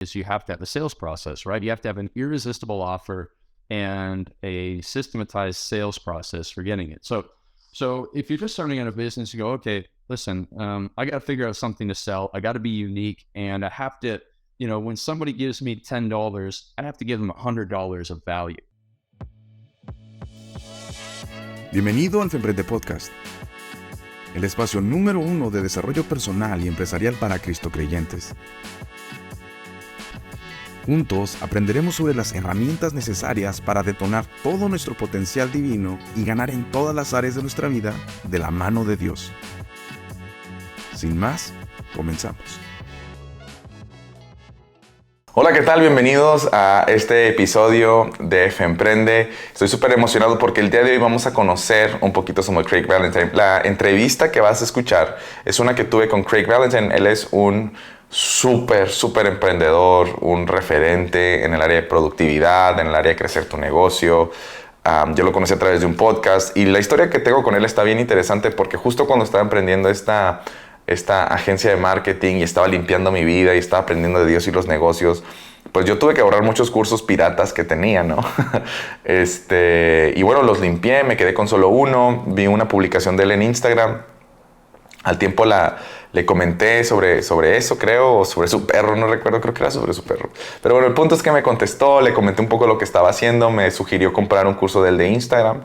is you have to have a sales process, right? You have to have an irresistible offer and a systematized sales process for getting it. So if you're just starting out a business, you go, okay, listen, I got to figure out something to sell. I got to be unique, and I have to, when somebody gives me $10, I have to give them $100 of value. Bienvenido al FEMPRENDE Podcast, el espacio número 1 de desarrollo personal y empresarial para cristocreyentes. Juntos aprenderemos sobre las herramientas necesarias para detonar todo nuestro potencial divino y ganar en todas las áreas de nuestra vida de la mano de Dios. Sin más, comenzamos. Hola, ¿qué tal? Bienvenidos a este episodio de FEMPRENDE. Estoy súper emocionado porque el día de hoy vamos a conocer un poquito sobre Craig Ballantyne. La entrevista que vas a escuchar es una que tuve con Craig Ballantyne. Él es un súper emprendedor, un referente en el área de productividad, en el área de crecer tu negocio. Yo lo conocí a través de un podcast y la historia que tengo con él está bien interesante porque justo cuando estaba emprendiendo esta agencia de marketing y estaba limpiando mi vida y estaba aprendiendo de Dios y los negocios, pues yo tuve que borrar muchos cursos piratas que tenía, ¿no? Y bueno, los limpié, me quedé con solo uno, vi una publicación de él en Instagram. Al tiempo le comenté sobre eso, creo, o sobre su perro, no recuerdo, creo que era sobre su perro. Pero bueno, el punto es que me contestó, le comenté un poco lo que estaba haciendo, me sugirió comprar un curso de él de Instagram.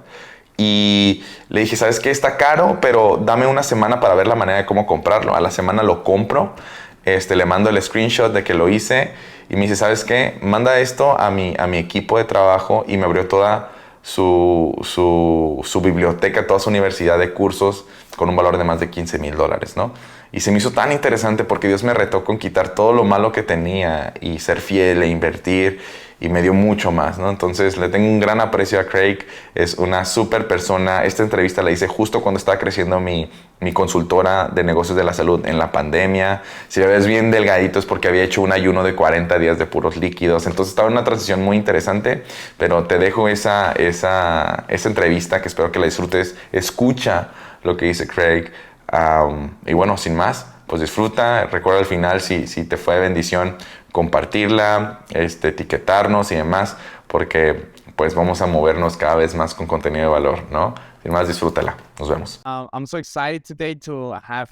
Y le dije, ¿sabes qué? Está caro, pero dame una semana para ver la manera de cómo comprarlo. A la semana lo compro, le mando el screenshot de que lo hice y me dice, ¿sabes qué? Manda esto a mi equipo de trabajo y me abrió toda su biblioteca, toda su universidad de cursos con un valor de más de $15,000, ¿no? Y se me hizo tan interesante porque Dios me retó con quitar todo lo malo que tenía y ser fiel e invertir, y me dio mucho más, ¿no? Entonces le tengo un gran aprecio a Craig, es una súper persona. Esta entrevista la hice justo cuando estaba creciendo mi consultora de negocios de la salud en la pandemia. Si lo ves bien delgadito es porque había hecho un ayuno de 40 días de puros líquidos, entonces estaba en una transición muy interesante, pero te dejo esa entrevista que espero que la disfrutes. Escucha lo que dice Craig, y bueno, sin más, pues disfruta. Recuerda al final, si te fue de bendición, compartirla, etiquetarnos y demás, porque pues vamos a movernos cada vez más con contenido de valor, ¿no? Sin más, disfrútala. Nos vemos. I'm so excited today to have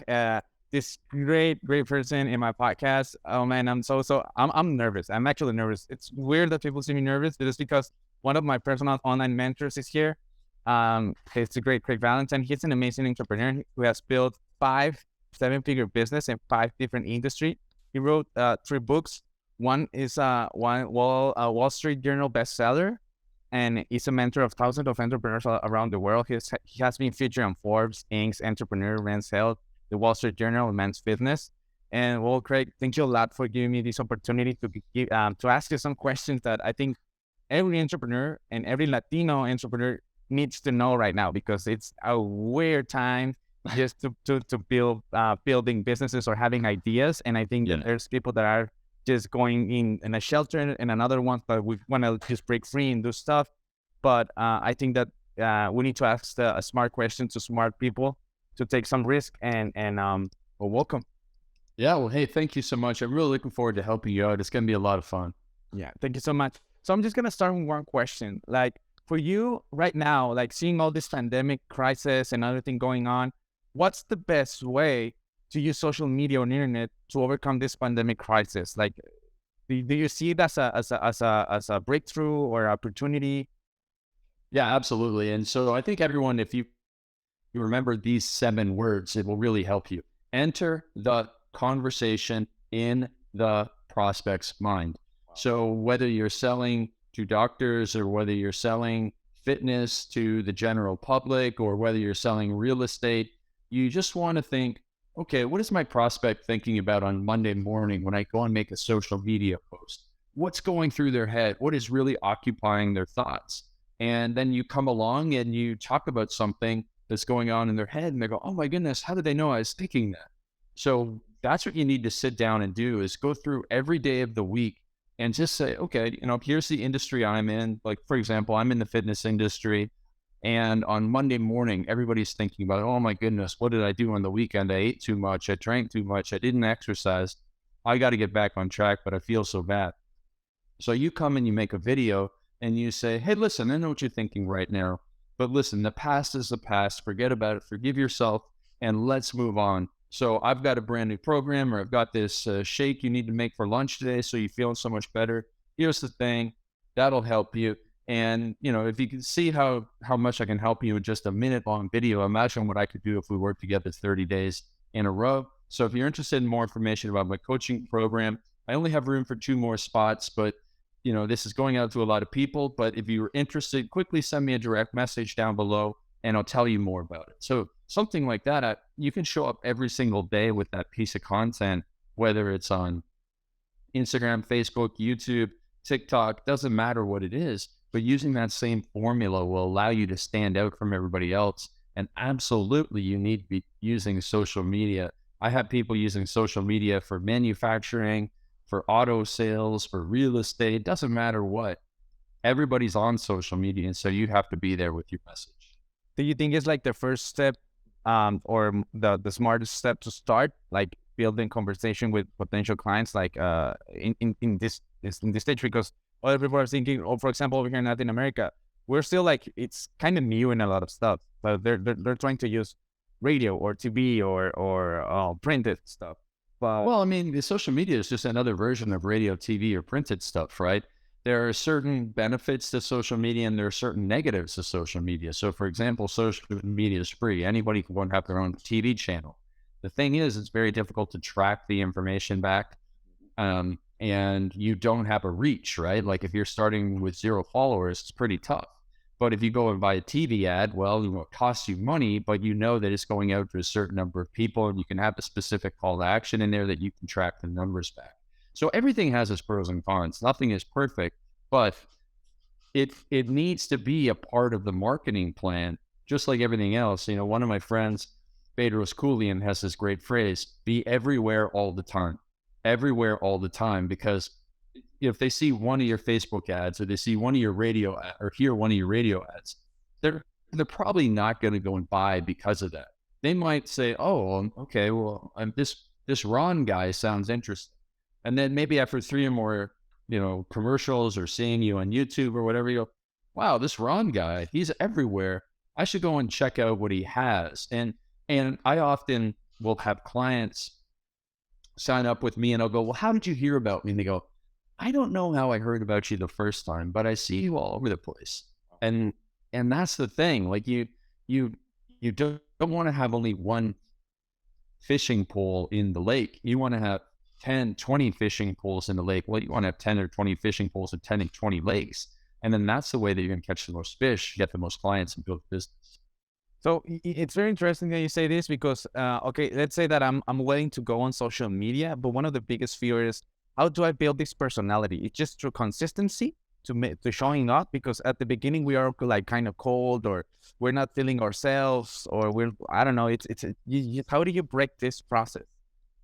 this great person in my podcast. Oh man, I'm nervous. I'm actually nervous. It's weird that people see me nervous, but it's because one of my personal online mentors is here. He's the great Craig Ballantyne. He's an amazing entrepreneur who has built 5 7-figure business in 5 different industries. He wrote 3 books. One is Wall Street Journal bestseller, and he's a mentor of thousands of entrepreneurs around the world. He has been featured on Forbes, Inc., Entrepreneur, Men's Health, the Wall Street Journal, Men's Fitness. And well, Craig, thank you a lot for giving me this opportunity to ask you some questions that I think every entrepreneur and every Latino entrepreneur needs to know right now, because it's a weird time just to building businesses or having ideas. And I think there's people that are just going in a shelter and another one that we want to just break free and do stuff. But I think that we need to ask a smart question to smart people to take some risk and well, welcome. Yeah, well, hey, thank you so much. I'm really looking forward to helping you out. It's going to be a lot of fun. Yeah, thank you so much. So I'm just going to start with one question. Like, for you right now, like seeing all this pandemic crisis and everything going on, what's the best way to use social media or internet to overcome this pandemic crisis? Like, do you see it as a breakthrough or opportunity? Yeah, absolutely. And so I think everyone, if you remember these 7 words, it will really help you. Enter the conversation in the prospect's mind. So whether you're selling to doctors or whether you're selling fitness to the general public or whether you're selling real estate, you just want to think, okay, what is my prospect thinking about on Monday morning when I go and make a social media post? What's going through their head? What is really occupying their thoughts? And then you come along and you talk about something that's going on in their head and they go, oh my goodness, how did they know I was thinking that? So that's what you need to sit down and do, is go through every day of the week and just say, okay, here's the industry I'm in. Like, for example, I'm in the fitness industry. And on Monday morning, everybody's thinking about, oh my goodness, what did I do on the weekend? I ate too much. I drank too much. I didn't exercise. I got to get back on track, but I feel so bad. So you come and you make a video and you say, hey, listen, I know what you're thinking right now, but listen, the past is the past. Forget about it. Forgive yourself and let's move on. So I've got a brand new program, or I've got this shake you need to make for lunch today so you're feeling so much better. Here's the thing. That'll help you. And, you know, if you can see how much I can help you in just a minute-long video, imagine what I could do if we worked together 30 days in a row. So if you're interested in more information about my coaching program, I only have room for 2 more spots, but, you know, this is going out to a lot of people. But if you're interested, quickly send me a direct message down below and I'll tell you more about it. So something like that, you can show up every single day with that piece of content, whether it's on Instagram, Facebook, YouTube, TikTok, doesn't matter what it is, but using that same formula will allow you to stand out from everybody else. And absolutely, you need to be using social media. I have people using social media for manufacturing, for auto sales, for real estate, doesn't matter what. Everybody's on social media, and so you have to be there with your message. Do you think it's like the first step or the smartest step to start, like building conversation with potential clients, like in this stage? Because other people are thinking, or for example, over here in Latin America, we're still like, it's kind of new in a lot of stuff, but they're trying to use radio or TV or printed stuff. But well, I mean, the social media is just another version of radio, TV, or printed stuff, right? There are certain benefits to social media and there are certain negatives to social media. So for example, social media is free. Anybody can go and have their own TV channel. The thing is, it's very difficult to track the information back. And you don't have a reach, right? Like if you're starting with 0 followers, it's pretty tough. But if you go and buy a TV ad, well, it costs you money, but you know that it's going out to a certain number of people and you can have a specific call to action in there that you can track the numbers back. So everything has its pros and cons. Nothing is perfect, but it needs to be a part of the marketing plan, just like everything else. You know, one of my friends, Bedros Keuilian, has this great phrase, be everywhere all the time. Everywhere all the time, because if they see one of your Facebook ads or they see one of your radio or hear one of your radio ads, they're probably not going to go and buy because of that. They might say, oh, okay, well, this Ron guy sounds interesting. And then maybe after 3 or more, you know, commercials or seeing you on YouTube or whatever, you go, wow, this Ron guy, he's everywhere. I should go and check out what he has. And I often will have clients sign up with me and I'll go, well, how did you hear about me? And they go, I don't know how I heard about you the first time, but I see you all over the place. And that's the thing. Like you don't want to have only one fishing pole in the lake. You want to have 10, 20 fishing poles in the lake. Well, you want to have 10 or 20 fishing poles and 10 and 20 lakes. And then that's the way that you're going to catch the most fish, get the most clients, and build business. so it's very interesting that you say this because, okay, let's say that I'm willing to go on social media, but one of the biggest fears is, how do I build this personality? It's just through consistency to showing up, because at the beginning we are like kind of cold, or we're not feeling ourselves, or I don't know. How do you break this process?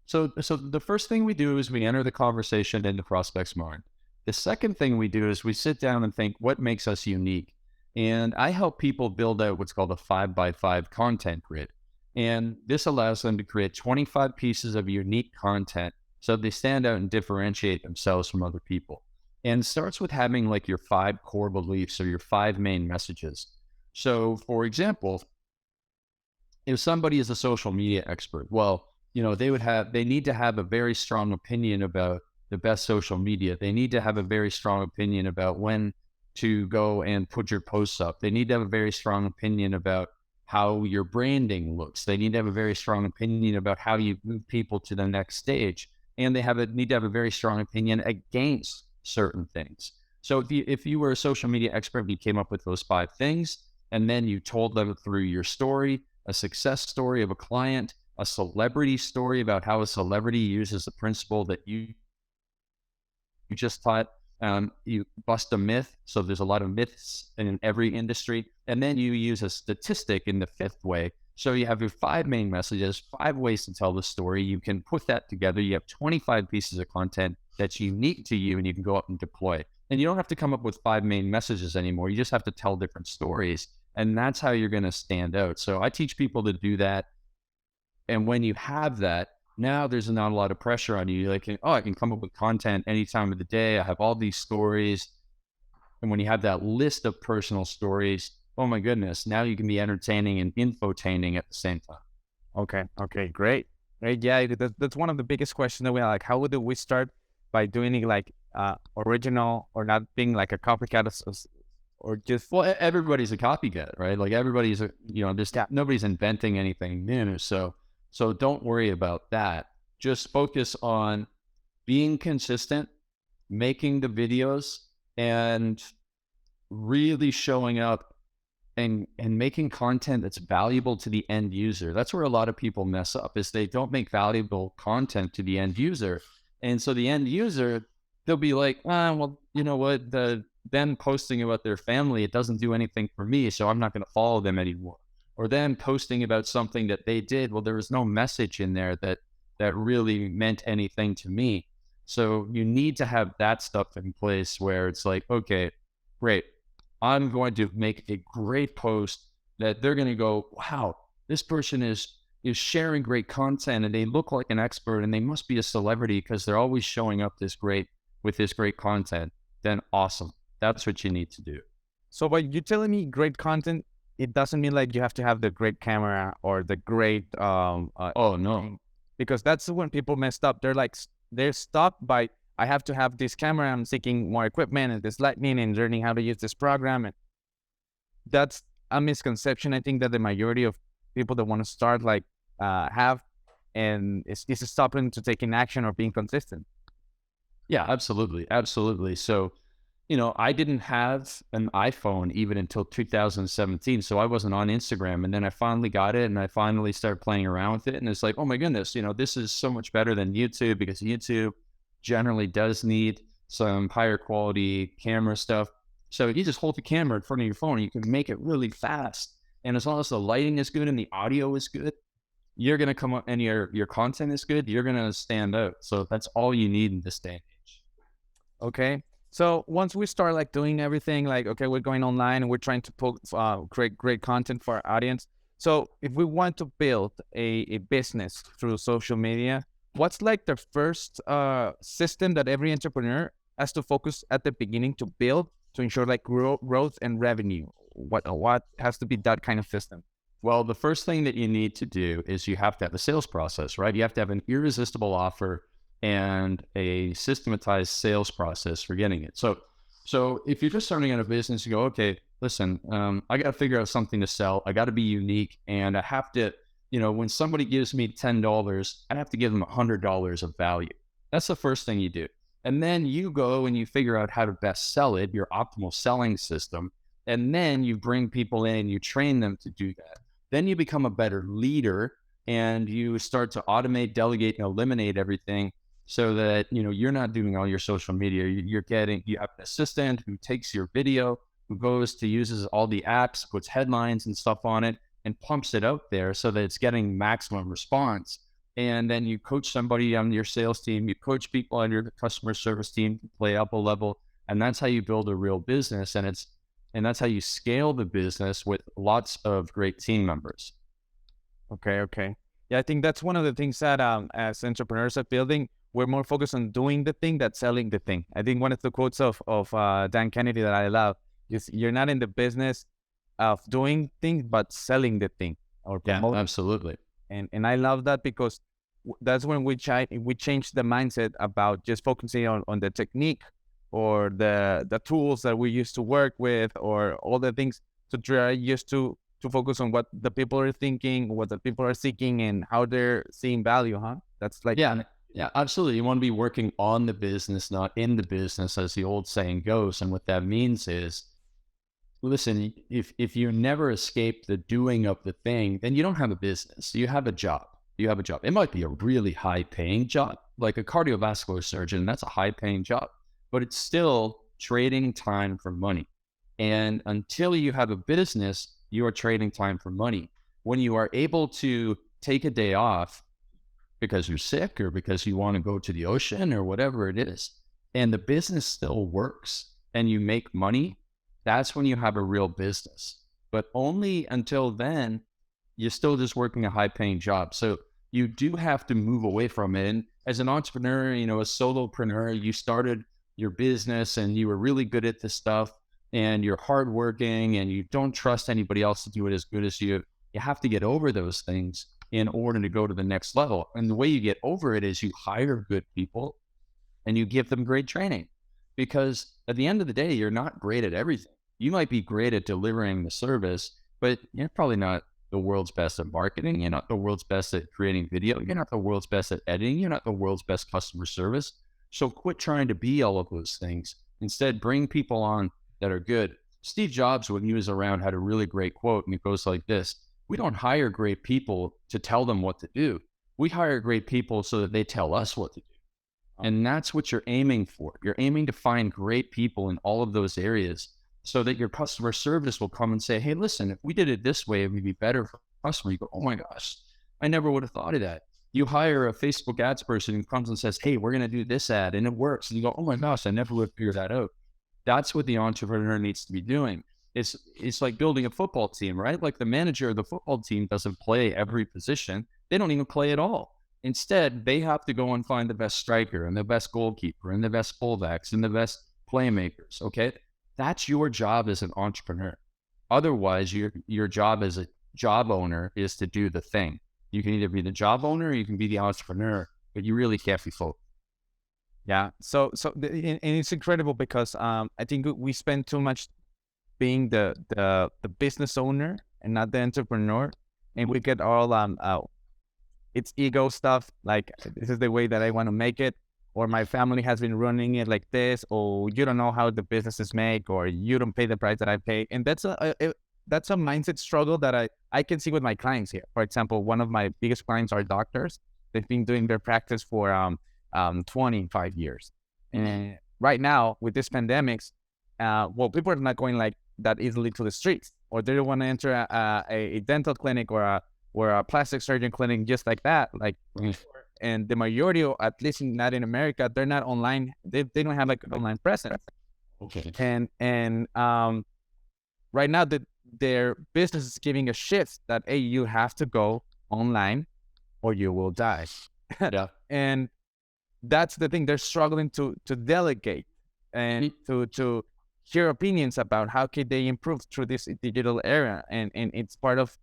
So the first thing we do is we enter the conversation in the prospect's mind. The second thing we do is we sit down and think, what makes us unique? And I help people build out what's called a 5x5 content grid. And this allows them to create 25 pieces of unique content so they stand out and differentiate themselves from other people. And it starts with having like your 5 core beliefs or your 5 main messages. So for example, if somebody is a social media expert, well, you know, they need to have a very strong opinion about the best social media. They need to have a very strong opinion about when to go and put your posts up. They need to have a very strong opinion about how your branding looks. They need to have a very strong opinion about how you move people to the next stage. And they need to have a very strong opinion against certain things. So if you were a social media expert, you came up with those 5 things, and then you told them through your story, a success story of a client, a celebrity story about how a celebrity uses the principle that you just taught. You bust a myth. So there's a lot of myths in every industry. And then you use a statistic in the 5th way. So you have your 5 main messages, 5 ways to tell the story. You can put that together. You have 25 pieces of content that's unique to you, and you can go out and deploy. And you don't have to come up with 5 main messages anymore. You just have to tell different stories. And that's how you're going to stand out. So I teach people to do that. And when you have that, Now there's not a lot of pressure on you. Like, oh, I can come up with content any time of the day. I have all these stories. And when you have that list of personal stories, oh my goodness, now you can be entertaining and infotaining at the same time. Okay, great. Great. Yeah, that's one of the biggest questions that we have. Like, how do we start by doing it like original or not being like a copycat or just... Well, everybody's a copycat, right? Like everybody's, nobody's inventing anything new. So don't worry about that. Just focus on being consistent, making the videos, and really showing up and making content that's valuable to the end user. That's where a lot of people mess up, is they don't make valuable content to the end user. And so the end user, they'll be like, well, you know what, them posting about their family, it doesn't do anything for me, so I'm not going to follow them anymore. Or them posting about something that they did, well, there was no message in there that really meant anything to me. So you need to have that stuff in place where it's like, okay, great, I'm going to make a great post that they're going to go, wow, this person is sharing great content and they look like an expert and they must be a celebrity because they're always showing up with this great content. Then awesome. That's what you need to do. So by you telling me great content, it doesn't mean like you have to have the great camera or the great... oh, no. Because that's when people messed up. They're stopped by, I have to have this camera, I'm seeking more equipment and this lightning and learning how to use this program. And that's a misconception, I think, that the majority of people that want to start have, and it's stopping to taking action or being consistent. Yeah, absolutely. Absolutely. So, I didn't have an iPhone even until 2017. So I wasn't on Instagram. And then I finally got it and I finally started playing around with it. And it's like, oh my goodness, this is so much better than YouTube, because YouTube generally does need some higher quality camera stuff. So you just hold the camera in front of your phone and you can make it really fast. And as long as the lighting is good and the audio is good, you're going to come up, and your content is good, you're going to stand out. So that's all you need in this day and age. Okay. So once we start doing everything, okay, we're going online and we're trying to create great content for our audience. So if we want to build a business through social media, what's the first system that every entrepreneur has to focus at the beginning to build to ensure growth and revenue? What has to be that kind of system? Well, the first thing that you need to do is you have to have a sales process, right? You have to have an irresistible offer and a systematized sales process for getting it. So if you're just starting out a business, you go, okay, listen, I got to figure out something to sell. I got to be unique, and I have to, when somebody gives me $10, I have to give them $100 of value. That's the first thing you do. And then you go and you figure out how to best sell it, your optimal selling system. And then you bring people in and you train them to do that. Then you become a better leader and you start to automate, delegate, and eliminate everything, so that, you're not doing all your social media. You have an assistant who takes your video, who uses all the apps, puts headlines and stuff on it, and pumps it out there so that it's getting maximum response. And then you coach somebody on your sales team, you coach people on your customer service team to play up a level. And that's how you build a real business. And that's how you scale the business with lots of great team members. Okay. Yeah, I think that's one of the things that as entrepreneurs are building, we're more focused on doing the thing than selling the thing. I think one of the quotes of Dan Kennedy that I love is, you're not in the business of doing things, but selling the thing or promoting. Yeah, absolutely. And I love that, because that's when we change the mindset about just focusing on the technique or the tools that we used to work with, or all the things, to try just to focus on what the people are thinking, what the people are seeking, and how they're seeing value, huh? That's Yeah, absolutely. You want to be working on the business, not in the business, as the old saying goes. And what that means is, listen, if you never escape the doing of the thing, then you don't have a business. You have a job. It might be a really high paying job, like a cardiovascular surgeon. That's a high paying job, but it's still trading time for money. And until you have a business, you are trading time for money. When you are able to take a day off because you're sick or because you want to go to the ocean or whatever it is, and the business still works and you make money, that's when you have a real business. But only until then, you're still just working a high paying job. So you do have to move away from it. And as an entrepreneur, a solopreneur, you started your business and you were really good at this stuff and you're hardworking and you don't trust anybody else to do it as good as you. You have to get over those things in order to go to the next level. And the way you get over it is you hire good people and you give them great training. Because at the end of the day, you're not great at everything. You might be great at delivering the service, but you're probably not the world's best at marketing. You're not the world's best at creating video. You're not the world's best at editing. You're not the world's best customer service. So quit trying to be all of those things. Instead, bring people on that are good. Steve Jobs, when he was around, had a really great quote, and it goes like this: we don't hire great people to tell them what to do. We hire great people so that they tell us what to do. And that's what you're aiming for. You're aiming to find great people in all of those areas so that your customer service will come and say, hey, listen, if we did it this way, it would be better for the customer. You go, oh my gosh, I never would have thought of that. You hire a Facebook ads person who comes and says, hey, we're going to do this ad, and it works. And you go, oh my gosh, I never would have figured that out. That's what the entrepreneur needs to be doing. It's like building a football team, right? Like the manager of the football team doesn't play every position. They don't even play at all. Instead, they have to go and find the best striker and the best goalkeeper and the best fullbacks and the best playmakers, okay? That's your job as an entrepreneur. Otherwise, your job as a job owner is to do the thing. You can either be the job owner or you can be the entrepreneur, but you really can't be both. Yeah. And it's incredible because I think we spend too much being the business owner and not the entrepreneur, and we get all out. It's ego stuff, like this is the way that I want to make it, or my family has been running it like this, or you don't know how the business is made, or you don't pay the price that I pay. And that's a mindset struggle that I can see with my clients here. For example, one of my biggest clients are doctors. They've been doing their practice for 25 years. And right now with this pandemics, people are not going like that easily to the streets, or they don't want to enter a dental clinic or a plastic surgeon clinic just like that. And the majority, at least not in America, they're not online. They don't have like an online presence. Okay. And right now their business is giving a shift that, hey, you have to go online or you will die. Yeah. And that's the thing. They're struggling to delegate and to hear opinions about how can they improve through this digital era. And it's part of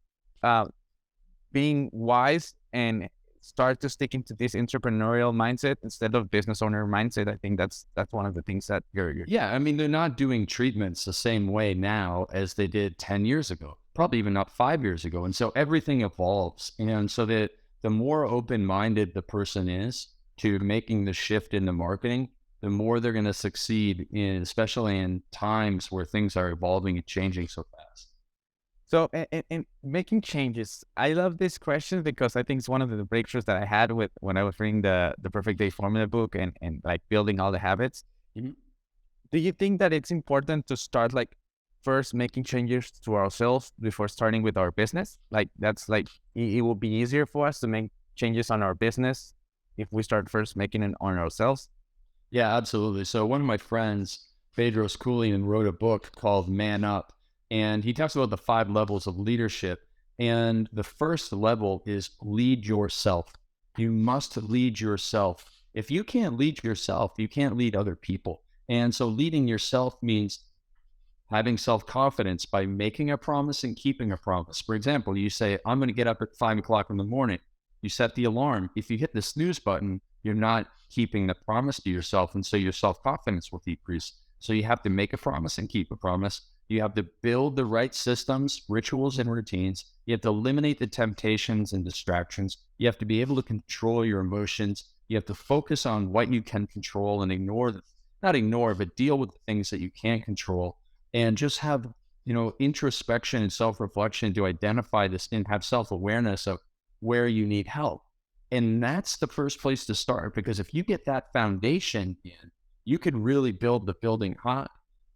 being wise and start to stick into this entrepreneurial mindset instead of business owner mindset. I think that's one of the things that you're Yeah, I mean, they're not doing treatments the same way now as they did 10 years ago, probably even not 5 years ago. And so everything evolves. And so that the more open-minded the person is to making the shift in the marketing, the more they're going to succeed in, especially in times where things are evolving and changing so fast. So, and making changes, I love this question because I think it's one of the breakthroughs that I had when I was reading the Perfect Day Formula book and like building all the habits. Mm-hmm. Do you think that it's important to start like first making changes to ourselves before starting with our business? Like that's like, it will be easier for us to make changes on our business if we start first making it on ourselves? Yeah, absolutely. So one of my friends, Bedros Keuilian, wrote a book called Man Up. And he talks about the 5 levels of leadership. And the first level is lead yourself. You must lead yourself. If you can't lead yourself, you can't lead other people. And so leading yourself means having self-confidence by making a promise and keeping a promise. For example, you say, I'm going to get up at 5 o'clock in the morning. You set the alarm. If you hit the snooze button, you're not keeping the promise to yourself. And so your self-confidence will decrease. So you have to make a promise and keep a promise. You have to build the right systems, rituals, and routines. You have to eliminate the temptations and distractions. You have to be able to control your emotions. You have to focus on what you can control and but deal with the things that you can't control, and just have, introspection and self-reflection to identify this and have self-awareness of where you need help. And that's the first place to start, because if you get that foundation in, you can really build the building high.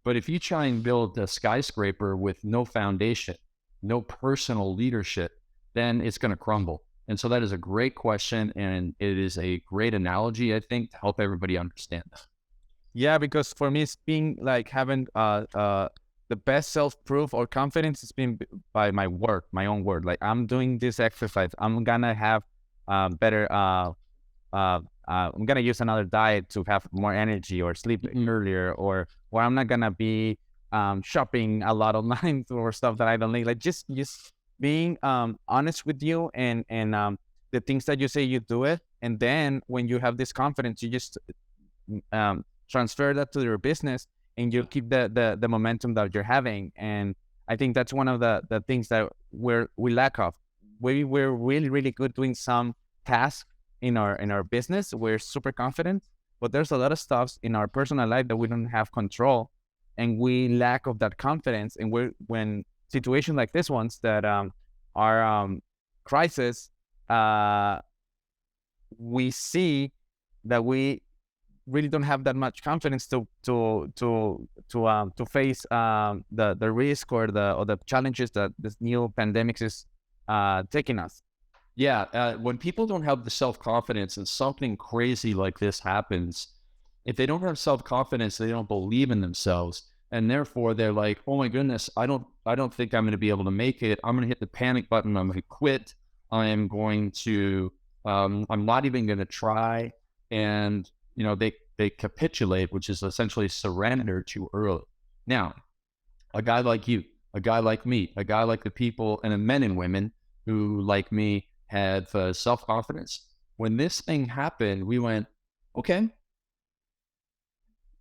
But if you try and build a skyscraper with no foundation, no personal leadership, then it's going to crumble. And so that is a great question. And it is a great analogy, I think, to help everybody understand that. Yeah, because for me, it's being like having the best self-proof or confidence is being by my work, my own word. Like I'm doing this exercise. I'm going to have better. I'm gonna use another diet to have more energy or sleep earlier, or I'm not gonna be shopping a lot online for stuff that I don't need. Like just being honest with you, and the things that you say, you do it, and then when you have this confidence, you just transfer that to your business, and you keep the momentum that you're having. And I think that's one of the things that we lack of. We're really, really good doing some tasks in our business. We're super confident, but there's a lot of stuff in our personal life that we don't have control, and we lack of that confidence. And when situations like this ones that are crisis, we see that we really don't have that much confidence to face the risk or the challenges that this new pandemic is taking us. Yeah, when people don't have the self-confidence and something crazy like this happens, if they don't have self-confidence, they don't believe in themselves. And therefore they're like, oh my goodness, I don't think I'm going to be able to make it. I'm going to hit the panic button. I'm going to quit. I am going to, I'm not even going to try. And, you know, they capitulate, which is essentially surrender too early. Now, a guy like you, a guy like me, a guy like the people and the men and women who, like me, had self-confidence. When this thing happened, we went, okay,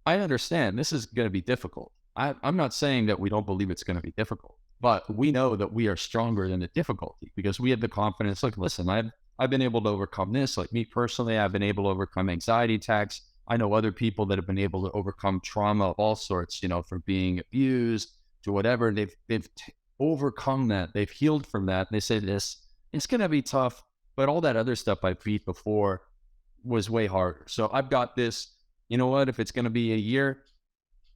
I understand this is going to be difficult. I'm not saying that we don't believe it's going to be difficult, but we know that we are stronger than the difficulty because we have the confidence. Like, listen, I've been able to overcome this. Like me personally, I've been able to overcome anxiety attacks. I know other people that have been able to overcome trauma of all sorts, you know, from being abused to whatever. They've overcome that. They've healed from that. And they say this, it's going to be tough, but all that other stuff I've beat before was way harder. So I've got this. You know what? If it's going to be a year,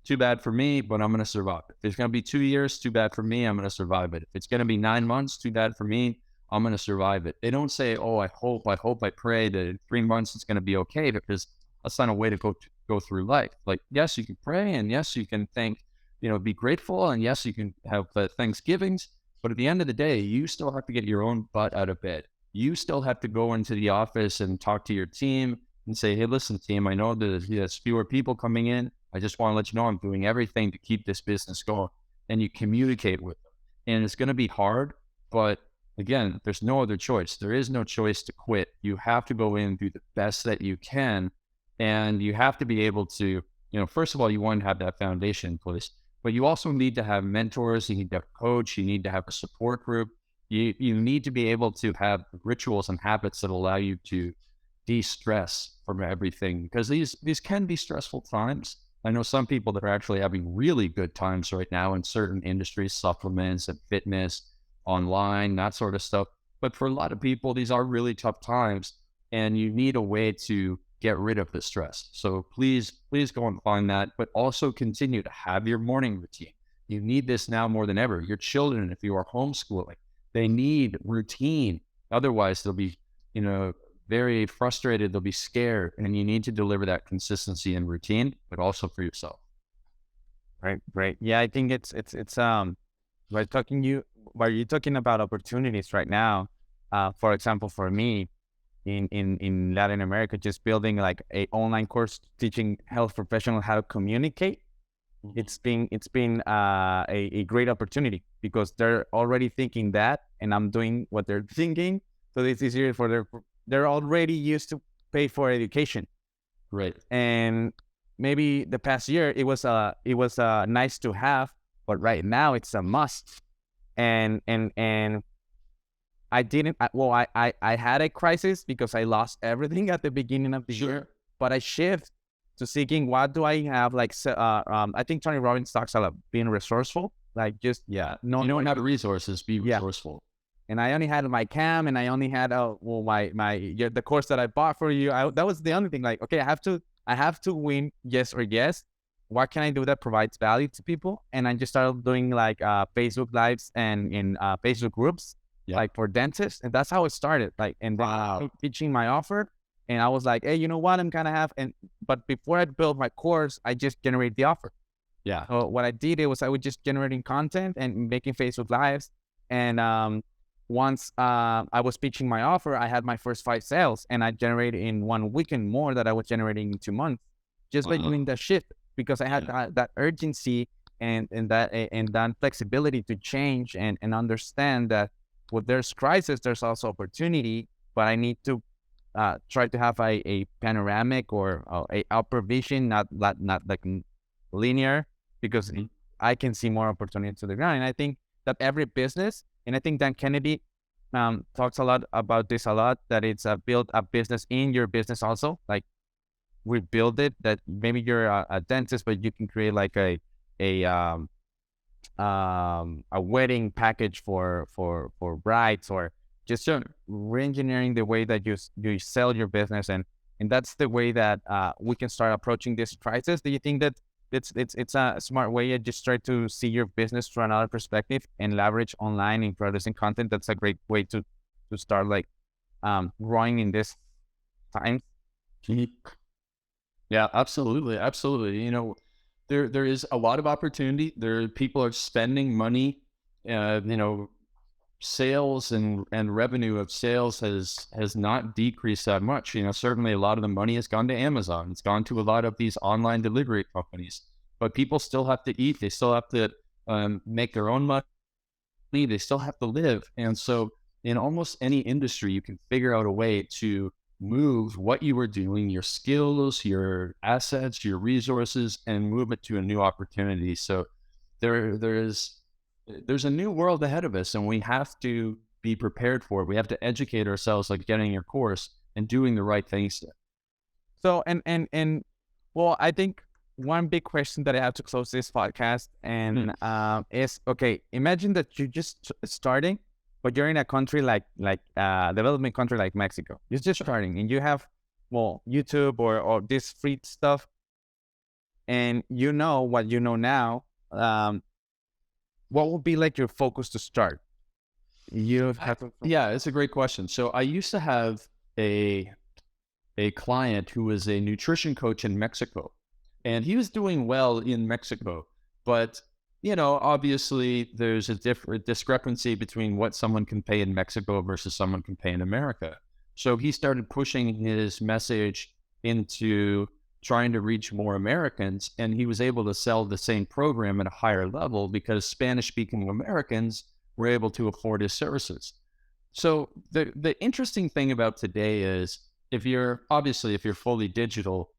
too bad for me, but I'm going to survive it. If it's going to be 2 years, too bad for me, I'm going to survive it. If it's going to be 9 months, too bad for me, I'm going to survive it. They don't say, oh, I hope, I pray that in 3 months it's going to be okay, because that's not a way to go through life. Like, yes, you can pray, and yes, you can think, you know, be grateful, and yes, you can have Thanksgivings, but at the end of the day, you still have to get your own butt out of bed. You still have to go into the office and talk to your team and say, hey, listen, team, I know there's fewer people coming in. I just want to let you know I'm doing everything to keep this business going. And you communicate with them. And it's going to be hard, but again, there's no other choice. There is no choice to quit. You have to go in and do the best that you can. And you have to be able to, you know, first of all, you want to have that foundation in place, but you also need to have mentors. You need to have a coach. You need to have a support group. You need to be able to have rituals and habits that allow you to de-stress from everything, because these can be stressful times. I know some people that are actually having really good times right now in certain industries, supplements and fitness, online, that sort of stuff. But for a lot of people, these are really tough times, and you need a way to get rid of the stress. So please go and find that, but also continue to have your morning routine. You need this now more than ever. Your children, if you are homeschooling, they need routine. Otherwise, they'll be, you know, very frustrated, they'll be scared, and you need to deliver that consistency and routine, but also for yourself. Right. Yeah, I think it's by you're talking about opportunities right now. For example, for me in Latin America, just building like a online course teaching health professionals how to communicate. It's been a great opportunity because they're already thinking that, and I'm doing what they're thinking. So it's easier for they're already used to pay for education. Right. And maybe the past year it was nice to have, but right now it's a must. And I didn't, I had a crisis because I lost everything at the beginning of the year, but I shift to seeking, what do I have? Like, I think Tony Robbins talks about being resourceful, like just, no, you don't have resources, be resourceful. And I only had my cam, and I only had the course that I bought for you. That was the only thing. Like, okay, I have to win, yes or yes. What can I do that provides value to people? And I just started doing like Facebook lives and in Facebook groups, like for dentists, and that's how it started. Like, and then teaching my offer, and I was like, hey, you know what? I'm kind of but before I built my course, I just generate the offer. So what I did was I was just generating content and making Facebook lives, and once I was pitching my offer, I had my first 5 sales, and I generated in 1 weekend more that I was generating in 2 months just by doing that shift, because I had that urgency and that flexibility to change and understand that when there's crisis, there's also opportunity, but I need to try to have a panoramic or a upper vision, not like linear, because I can see more opportunity to the ground. And I think that every business, and I think Dan Kennedy talks a lot about this that it's build a business in your business also. Like, we build it, that maybe you're a dentist, but you can create like a wedding package for brides, or just re-engineering the way that you sell your business, and that's the way that we can start approaching this crisis. Do you think that it's a smart way to just try to see your business from another perspective and leverage online and producing content? That's a great way to start like growing in this time. Yeah, absolutely. Absolutely. There is a lot of opportunity. People are spending money, sales and revenue of sales has not decreased that much. Certainly a lot of the money has gone to Amazon. It's gone to a lot of these online delivery companies, but people still have to eat. They still have to make their own money. They still have to live. And so in almost any industry, you can figure out a way to move what you were doing, your skills, your assets, your resources, and move it to a new opportunity. So there's a new world ahead of us, and we have to be prepared for it. We have to educate ourselves, like getting your course and doing the right things. So, and well, I think one big question that I have to close this podcast and is, okay, imagine that you're just starting, but you're in a country like developing country like Mexico. You're just starting, and you have, well, YouTube or this free stuff, and you know what you know now. What would be like your focus to start? Yeah, it's a great question. So I used to have a client who was a nutrition coach in Mexico, and he was doing well in Mexico, but obviously there's a different discrepancy between what someone can pay in Mexico versus someone can pay in America. So he started pushing his message into trying to reach more Americans, and he was able to sell the same program at a higher level because Spanish-speaking Americans were able to afford his services. So the interesting thing about today is, if you're fully digital,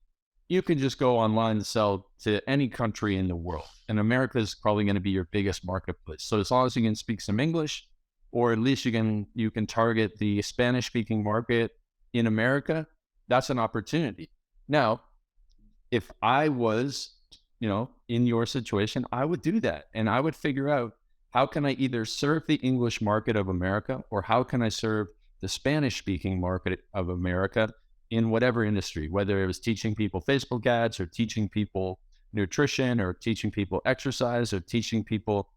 you can just go online and sell to any country in the world. And America is probably going to be your biggest marketplace. So as long as you can speak some English, or at least you can target the Spanish-speaking market in America, that's an opportunity. Now, if I was, in your situation, I would do that. And I would figure out, how can I either serve the English market of America, or how can I serve the Spanish-speaking market of America in whatever industry, whether it was teaching people Facebook ads, or teaching people nutrition, or teaching people exercise, or teaching people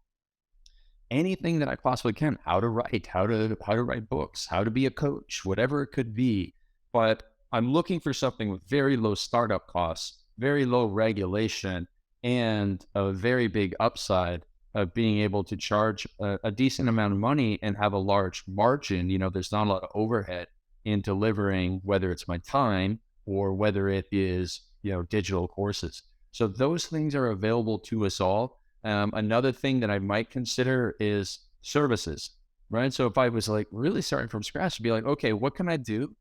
anything that I possibly can, how to write books, how to be a coach, whatever it could be. But I'm looking for something with very low startup costs, very low regulation, and a very big upside of being able to charge a decent amount of money and have a large margin. There's not a lot of overhead in delivering, whether it's my time or whether it is, digital courses. So those things are available to us all. Another thing that I might consider is services, right? So if I was like really starting from scratch, to be like, okay, what can I do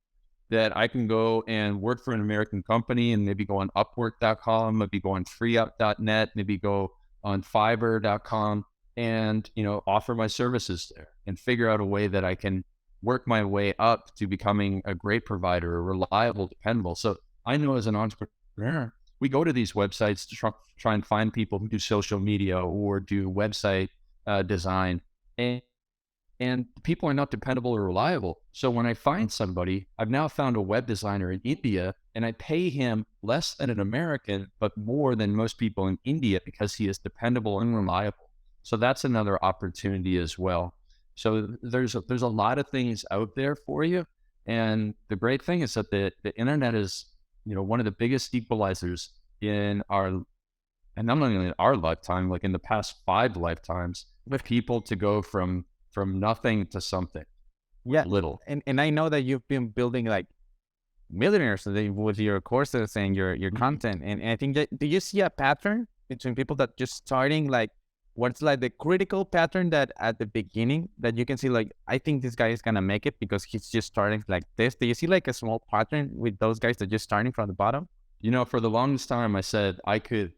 that I can go and work for an American company, and maybe go on Upwork.com, maybe go on FreeUp.net, maybe go on Fiverr.com, and offer my services there, and figure out a way that I can work my way up to becoming a great provider, a reliable, dependable. So I know, as an entrepreneur, we go to these websites to try and find people who do social media or do website design, and people are not dependable or reliable. So when I find somebody, I've now found a web designer in India, and I pay him less than an American, but more than most people in India, because he is dependable and reliable. So that's another opportunity as well. So there's a lot of things out there for you. And the great thing is that the internet is, one of the biggest equalizers in and not only in our lifetime, like in the past 5 lifetimes, with people to go from from nothing to something. Yeah. Little. And I know that you've been building like millionaires with your courses and your content. And I think that, do you see a pattern between people that just starting, like what's like the critical pattern that at the beginning that you can see, like, I think this guy is going to make it because he's just starting like this? Do you see like a small pattern with those guys that just starting from the bottom? You know, for the longest time, I said I could,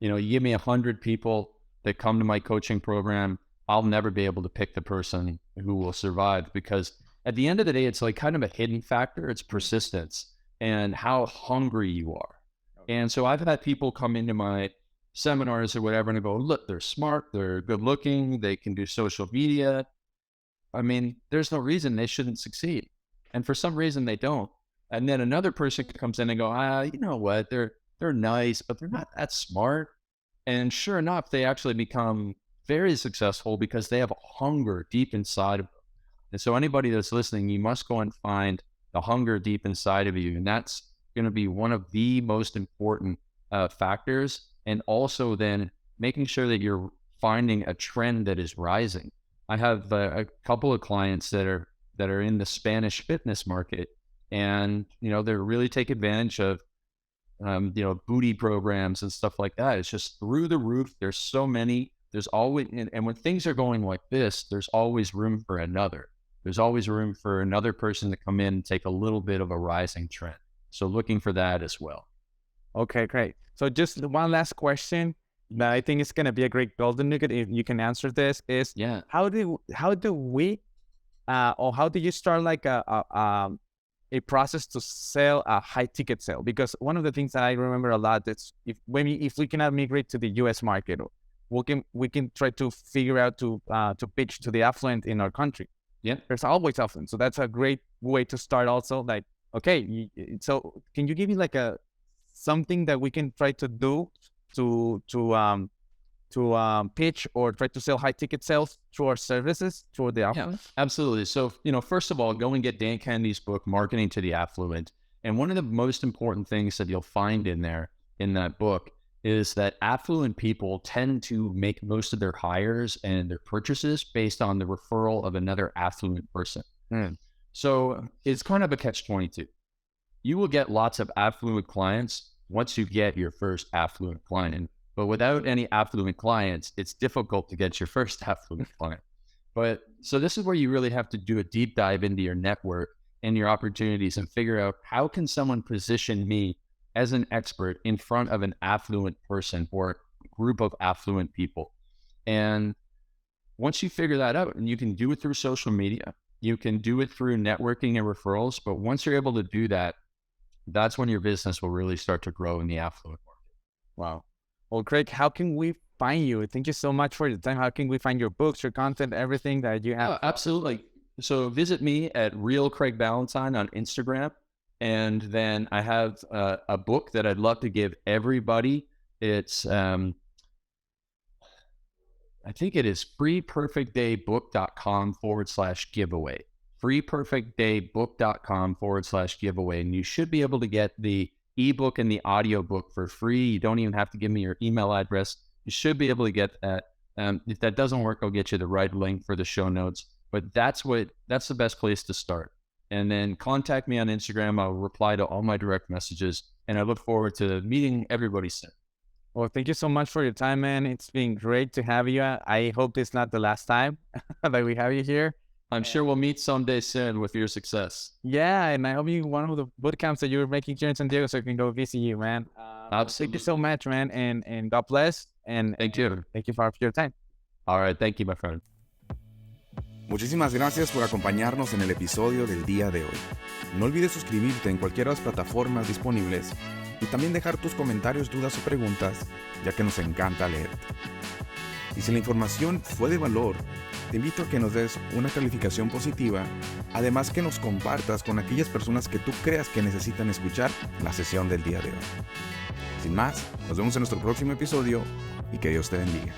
you give me 100 people that come to my coaching program, I'll never be able to pick the person who will survive, because at the end of the day, it's like kind of a hidden factor. It's persistence and how hungry you are. And so I've had people come into my seminars or whatever and go, look, they're smart, they're good looking, they can do social media. I mean, there's no reason they shouldn't succeed. And for some reason they don't. And then another person comes in and go, you know what, they're nice, but they're not that smart. And sure enough, they actually become very successful because they have a hunger deep inside of them. And so anybody that's listening, you must go and find the hunger deep inside of you. And that's going to be one of the most important factors. And also then making sure that you're finding a trend that is rising. I have a couple of clients that are in the Spanish fitness market, and, they really take advantage of, booty programs and stuff like that. It's just through the roof. There's so many, there's always, and when things are going like this, there's always room for another. There's always room for another person to come in and take a little bit of a rising trend. So looking for that as well. Okay, great. So just one last question that I think is going to be a great golden nugget, if you can answer this, is how do we, or how do you start like a process to sell a high ticket sale? Because one of the things that I remember a lot is if we cannot migrate to the US market, we can try to figure out to pitch to the affluent in our country. Yeah, there's always affluent, so that's a great way to start. Also, like, okay, so can you give me like something that we can try to do to pitch or try to sell high ticket sales through our services, through the affluent? Yeah, absolutely. So, first of all, go and get Dan Kennedy's book, Marketing to the Affluent. And one of the most important things that you'll find in that book is that affluent people tend to make most of their hires and their purchases based on the referral of another affluent person. So it's kind of a catch-22. You will get lots of affluent clients once you get your first affluent client. But without any affluent clients, it's difficult to get your first affluent client. But so this is where you really have to do a deep dive into your network and your opportunities and figure out, how can someone position me as an expert in front of an affluent person or a group of affluent people? And once you figure that out, and you can do it through social media, you can do it through networking and referrals. But once you're able to do that, that's when your business will really start to grow in the affluent market. Wow. Well, Craig, how can we find you? Thank you so much for your time. How can we find your books, your content, everything that you have? Absolutely. So visit me at Real Craig Ballantyne on Instagram. And then I have a book that I'd love to give everybody. It's, I think it is freeperfectdaybook.com/giveaway. freeperfectdaybook.com/giveaway. And you should be able to get the ebook and the audiobook for free. You don't even have to give me your email address. You should be able to get that. If that doesn't work, I'll get you the right link for the show notes. But that's the best place to start. And then contact me on Instagram. I'll reply to all my direct messages. And I look forward to meeting everybody soon. Well, thank you so much for your time, man. It's been great to have you. I hope it's not the last time that we have you here. I'm sure we'll meet someday soon with your success. Yeah, and I hope you one of the boot camps that you're making here in San Diego, so I can go visit you, man. Absolutely. Thank you so much, man, and God bless. And thank you. Thank you for your time. All right, thank you, my friend. Muchísimas gracias por acompañarnos en el episodio del día de hoy. No olvides suscribirte en cualquiera de las plataformas disponibles y también dejar tus comentarios, dudas o preguntas, ya que nos encanta leerte. Y si la información fue de valor, te invito a que nos des una calificación positiva, además que nos compartas con aquellas personas que tú creas que necesitan escuchar la sesión del día de hoy. Sin más, nos vemos en nuestro próximo episodio y que Dios te bendiga.